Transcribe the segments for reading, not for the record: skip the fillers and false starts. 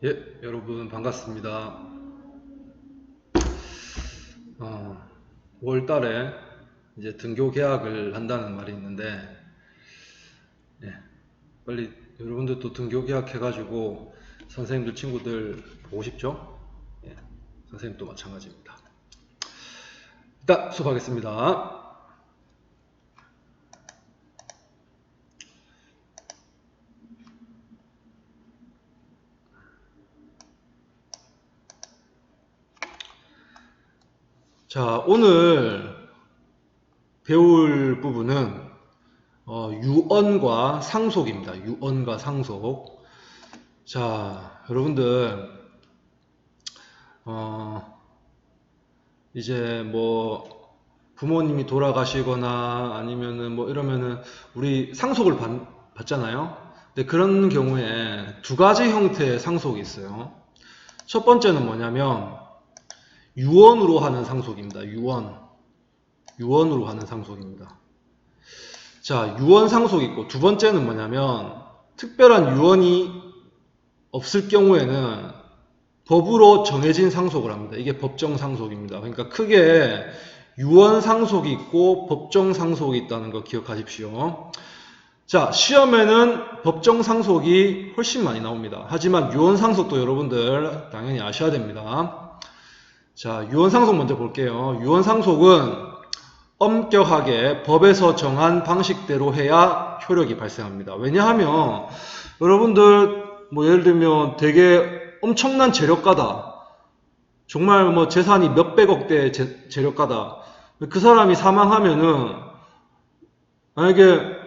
예, 여러분 반갑습니다. 5월 달에 이제 등교 계약을 한다는 말이 있는데, 예, 빨리 여러분들도 등교 계약해가지고 선생님들, 친구들 보고 싶죠? 예, 선생님도 마찬가지입니다. 일단 수업하겠습니다. 자, 오늘 배울 부분은 유언과 상속입니다. 유언과 상속. 자, 여러분들 이제 뭐 부모님이 돌아가시거나 아니면은 뭐 이러면은 우리 상속을 받잖아요. 근데 그런 경우에 두 가지 형태의 상속이 있어요. 첫 번째는 뭐냐면 유언으로 하는 상속입니다. 유언으로 하는 상속입니다. 자, 유언 상속이 있고, 두 번째는 뭐냐면 특별한 유언이 없을 경우에는 법으로 정해진 상속을 합니다. 이게 법정 상속입니다. 그러니까 크게 유언 상속이 있고 법정 상속이 있다는 거 기억하십시오. 자, 시험에는 법정 상속이 훨씬 많이 나옵니다. 하지만 유언 상속도 여러분들 당연히 아셔야 됩니다. 자, 유언 상속 먼저 볼게요. 유언 상속은 엄격하게 법에서 정한 방식대로 해야 효력이 발생합니다. 왜냐하면 여러분들 뭐 예를 들면 되게 엄청난 재력가다. 정말 뭐 재산이 몇백억대 재력가다. 그 사람이 사망하면은 만약에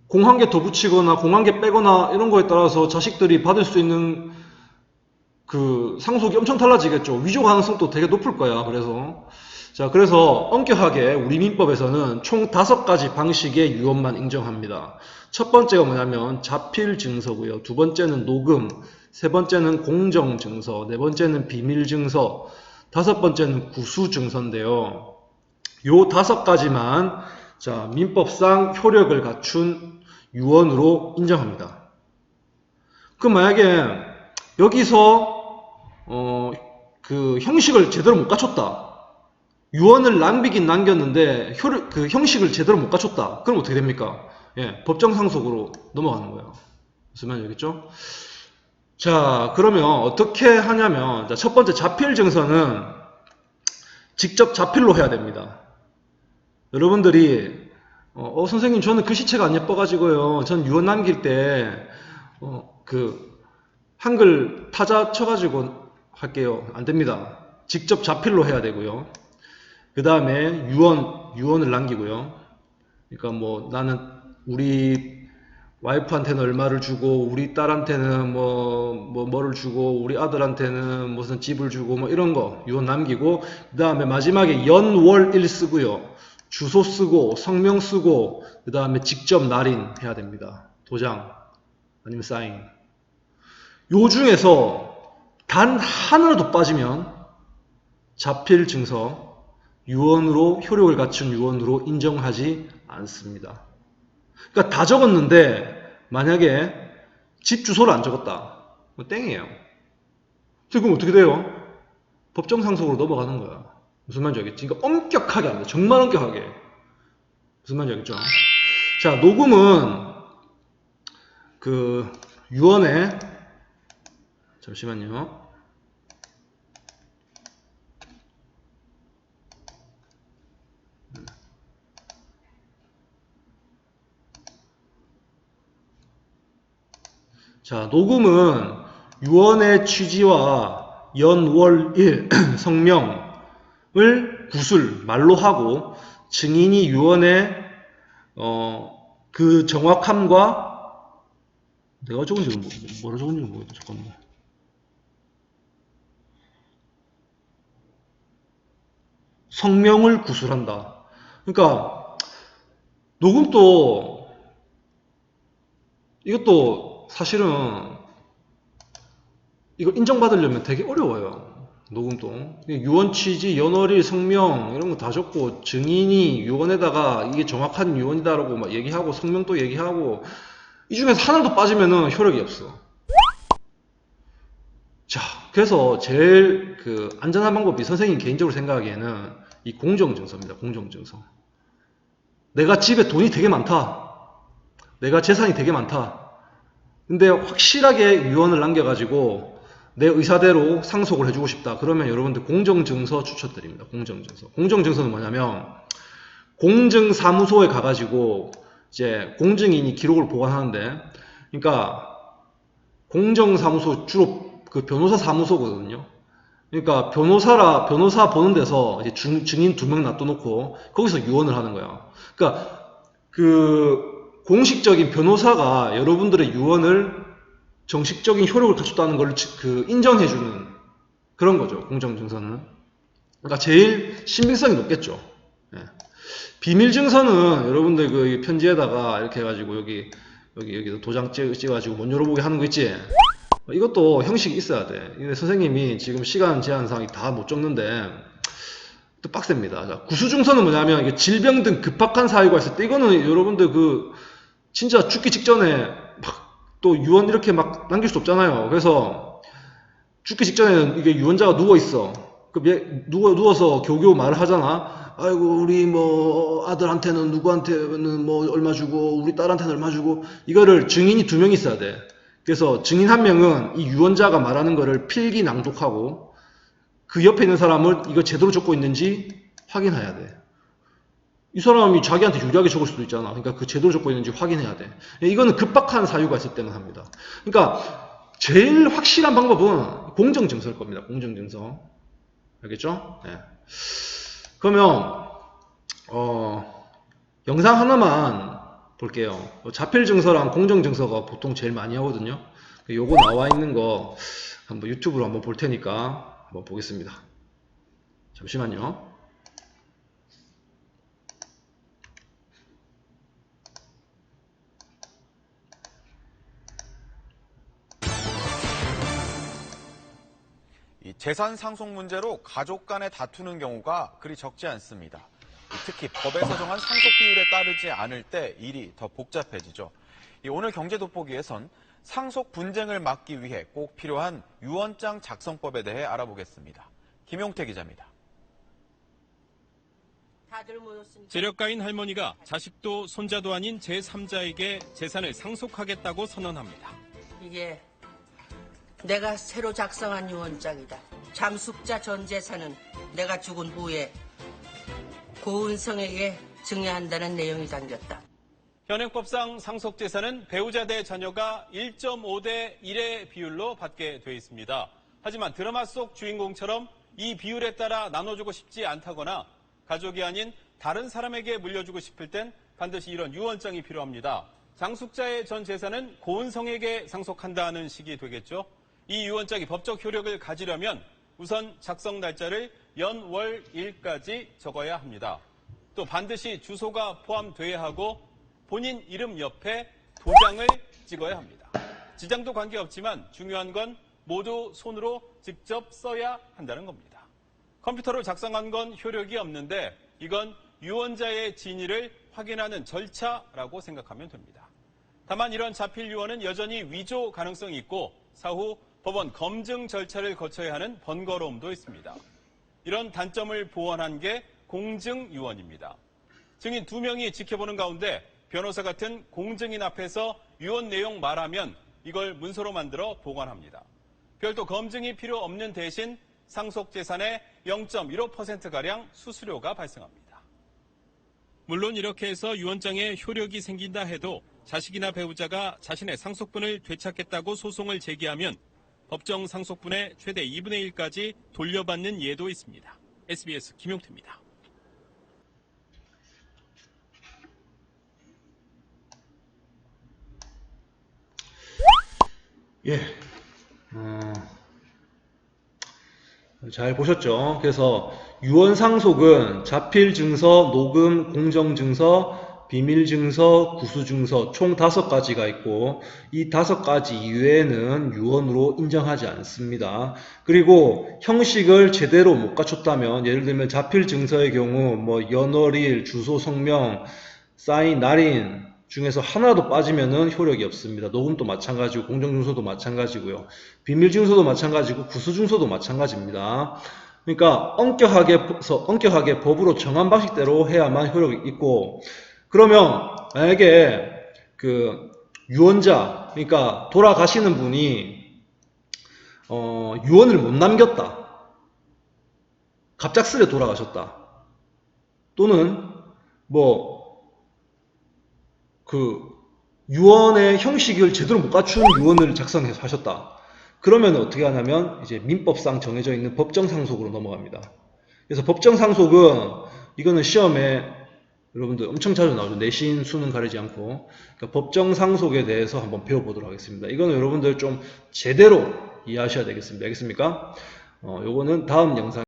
공 한 개 더 붙이거나 공 한 개 빼거나 이런 거에 따라서 자식들이 받을 수 있는 그 상속이 엄청 달라지겠죠. 위조 가능성도 되게 높을 거야. 그래서 엄격하게 우리 민법에서는 총 5가지 방식의 유언만 인정합니다. 첫 번째가 뭐냐면 자필 증서고요. 두 번째는 녹음, 세 번째는 공정 증서, 네 번째는 비밀 증서, 다섯 번째는 구수 증서인데요. 요 5가지만 자, 민법상 효력을 갖춘 유언으로 인정합니다. 그럼 만약에 여기서 그 형식을 제대로 못 갖췄다. 유언을 남기긴 남겼는데 그 형식을 제대로 못 갖췄다. 그럼 어떻게 됩니까? 예, 법정 상속으로 넘어가는 거예요. 무슨 말인지 알겠죠? 자, 그러면 어떻게 하냐면 자, 첫 번째 자필 증서는 직접 자필로 해야 됩니다. 여러분들이 선생님 저는 글씨체가 안 예뻐가지고요. 전 유언 남길 때 그 한글 타자 쳐가지고 할게요. 안 됩니다. 직접 자필로 해야 되고요. 그 다음에 유언을 남기고요. 그러니까 뭐 나는 우리 와이프한테는 얼마를 주고 우리 딸한테는 뭐를 주고 우리 아들한테는 무슨 집을 주고 뭐 이런 거 유언 남기고 그 다음에 마지막에 연월일 쓰고요. 주소 쓰고 성명 쓰고 그 다음에 직접 날인 해야 됩니다. 도장 아니면 사인. 요 중에서 단 하나라도 빠지면 자필 증서 유언으로 효력을 갖춘 유언으로 인정하지 않습니다. 그러니까 다 적었는데 만약에 집 주소를 안 적었다. 뭐 땡이에요. 그럼 어떻게 돼요? 법정 상속으로 넘어가는 거야. 무슨 말인지 알겠지? 그러니까 엄격하게 합니다. 정말 엄격하게. 무슨 말인지 알겠죠? 자, 녹음은 그 유언에 잠시만요. 자, 녹음은 유언의 취지와 연월일 성명을 구술 말로 하고 증인이 유언의 그 정확함과 내가 적은지 뭐라 적은지 모르겠다. 잠깐만. 성명을 구술한다. 그러니까 녹음도 이것도 사실은 이걸 인정받으려면 되게 어려워요. 녹음도. 유언 취지, 연월일, 성명 이런 거 다 적고 증인이 유언에다가 이게 정확한 유언이다라고 막 얘기하고 성명도 얘기하고 이 중에서 하나도 빠지면은 효력이 없어. 자, 그래서 제일 그 안전한 방법이 선생님 개인적으로 생각하기에는 이 공정증서입니다. 공정증서. 내가 집에 돈이 되게 많다. 내가 재산이 되게 많다. 근데 확실하게 유언을 남겨가지고 내 의사대로 상속을 해주고 싶다. 그러면 여러분들 공정증서 추천드립니다. 공정증서. 공정증서는 뭐냐면 공증사무소에 가가지고 이제 공증인이 기록을 보관하는데, 그러니까 공정사무소 주로 그 변호사 사무소거든요. 그러니까 변호사 보는 데서 이제 증인 2명 놔둬놓고 거기서 유언을 하는 거야. 그러니까 그 공식적인 변호사가 여러분들의 유언을 정식적인 효력을 갖췄다는 걸 그 인정해주는 그런 거죠. 공정증서는. 그러니까 제일 신빙성이 높겠죠. 예. 비밀증서는 여러분들 그 편지에다가 이렇게 해가지고 여기 도장 찍어가지고 못 열어보게 하는 거 있지. 이것도 형식이 있어야 돼. 근데 선생님이 지금 시간 제한상이 다 못 적는데 또 빡셉니다. 자, 구수증서는 뭐냐면 이게 질병 등 급박한 사유가 있을 때, 이거는 여러분들 그 진짜 죽기 직전에 막 또 유언 이렇게 막 남길 수 없잖아요. 그래서 죽기 직전에는 이게 유언자가 누워 있어. 누워서 겨우겨우 말을 하잖아. 아이고 우리 뭐 아들한테는 누구한테는 뭐 얼마 주고 우리 딸한테는 얼마 주고, 이거를 증인이 2명 있어야 돼. 그래서 증인 1명은 이 유언자가 말하는 거를 필기 낭독하고 그 옆에 있는 사람을 이거 제대로 적고 있는지 확인해야 돼. 이 사람이 자기한테 유리하게 적을 수도 있잖아. 그러니까 그 제대로 적고 있는지 확인해야 돼. 이거는 급박한 사유가 있을 때만 합니다. 그러니까 제일 확실한 방법은 공정증서일 겁니다. 공정증서. 알겠죠? 네. 그러면 영상 하나만 볼게요. 자필증서랑 공정증서가 보통 제일 많이 하거든요. 요거 나와 있는 거 한번 유튜브로 한번 볼 테니까 한번 보겠습니다. 잠시만요. 이 재산 상속 문제로 가족 간에 다투는 경우가 그리 적지 않습니다. 특히 법에서 정한 상속 비율에 따르지 않을 때 일이 더 복잡해지죠. 오늘 경제 돋보기에선 상속 분쟁을 막기 위해 꼭 필요한 유언장 작성법에 대해 알아보겠습니다. 김용태 기자입니다. 재력가인 할머니가 자식도 손자도 아닌 제3자에게 재산을 상속하겠다고 선언합니다. 이게 내가 새로 작성한 유언장이다. 잠숙자 전 재산은 내가 죽은 후에 고은성에게 증여한다는 내용이 담겼다. 현행법상 상속재산은 배우자 대 자녀가 1.5대 1의 비율로 받게 돼 있습니다. 하지만 드라마 속 주인공처럼 이 비율에 따라 나눠주고 싶지 않다거나 가족이 아닌 다른 사람에게 물려주고 싶을 땐 반드시 이런 유언장이 필요합니다. 장숙자의 전 재산은 고은성에게 상속한다는 식이 되겠죠. 이 유언장이 법적 효력을 가지려면 우선 작성 날짜를 연, 월, 일까지 적어야 합니다. 또 반드시 주소가 포함돼야 하고 본인 이름 옆에 도장을 찍어야 합니다. 지장도 관계없지만 중요한 건 모두 손으로 직접 써야 한다는 겁니다. 컴퓨터로 작성한 건 효력이 없는데 이건 유언자의 진위를 확인하는 절차라고 생각하면 됩니다. 다만 이런 자필 유언은 여전히 위조 가능성이 있고 사후 법원 검증 절차를 거쳐야 하는 번거로움도 있습니다. 이런 단점을 보완한 게 공증 유언입니다. 증인 2명이 지켜보는 가운데 변호사 같은 공증인 앞에서 유언 내용 말하면 이걸 문서로 만들어 보관합니다. 별도 검증이 필요 없는 대신 상속 재산의 0.15%가량 수수료가 발생합니다. 물론 이렇게 해서 유언장에 효력이 생긴다 해도 자식이나 배우자가 자신의 상속분을 되찾겠다고 소송을 제기하면 법정 상속분의 최대 2분의 1까지 돌려받는 예도 있습니다. SBS 김용태입니다. 예. 잘 보셨죠? 그래서 유언상속은 자필증서, 녹음, 공정증서, 비밀증서, 구수증서 총 5가지가 있고 이 5가지 이외에는 유언으로 인정하지 않습니다. 그리고 형식을 제대로 못 갖췄다면 예를 들면 자필증서의 경우 뭐 연월일, 주소, 성명, 사인, 날인, 중에서 하나라도 빠지면은 효력이 없습니다. 녹음도 마찬가지고 공정증서도 마찬가지고요. 비밀증서도 마찬가지고 구수증서도 마찬가지입니다. 그러니까 엄격하게 법으로 정한 방식대로 해야만 효력이 있고, 그러면 만약에 그 유언자, 그러니까 돌아가시는 분이 유언을 못 남겼다, 갑작스레 돌아가셨다, 또는 뭐 그 유언의 형식을 제대로 못 갖춘 유언을 작성해서 하셨다. 그러면 어떻게 하냐면 이제 민법상 정해져 있는 법정상속으로 넘어갑니다. 그래서 법정상속은 이거는 시험에 여러분들 엄청 자주 나오죠. 내신, 수능 가리지 않고. 그러니까 법정상속에 대해서 한번 배워보도록 하겠습니다. 이거는 여러분들 좀 제대로 이해하셔야 되겠습니다. 알겠습니까? 요거는 다음 영상